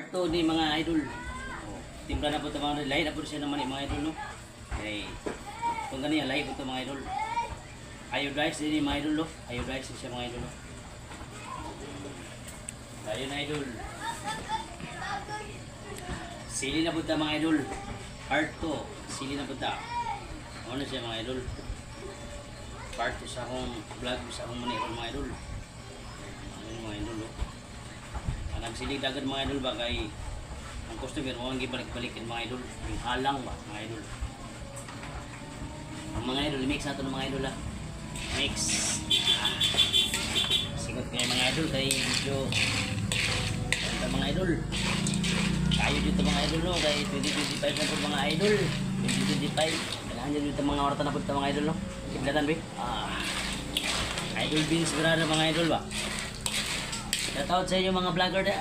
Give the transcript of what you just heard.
Part 2 ni mga idol. Timpla na po ito mga idol. Lahi na po siya naman mga idol, no? Kaya, kung ganyan, lahi po ito mga idol. Iodize din mga idol, no? Iodize siya mga idol, no? Ayun idol. Sili na po ito mga idol. Part 2. Sili na po ito. Ano siya mga idol? Part 2 sa akong vlog, sa akong manirol mga idol. Ano mga idol, no? Nagsilig agad mga idol ba kay ang customer mo ang gibalik-balikin mga idol, yung halang ba mga idol. Ang mga idol mix nato ng mga idol ha, mix sigot kay mga idol kay video ito mga idol kayo dito mga idol, no? Kay 2025 na po mga idol, 2025 kailangan dyan dito mga orta na po ito mga idol, no? Kiblatan ba idol beans brother mga idol ba. Shoutout sa inyo mga vlogger na.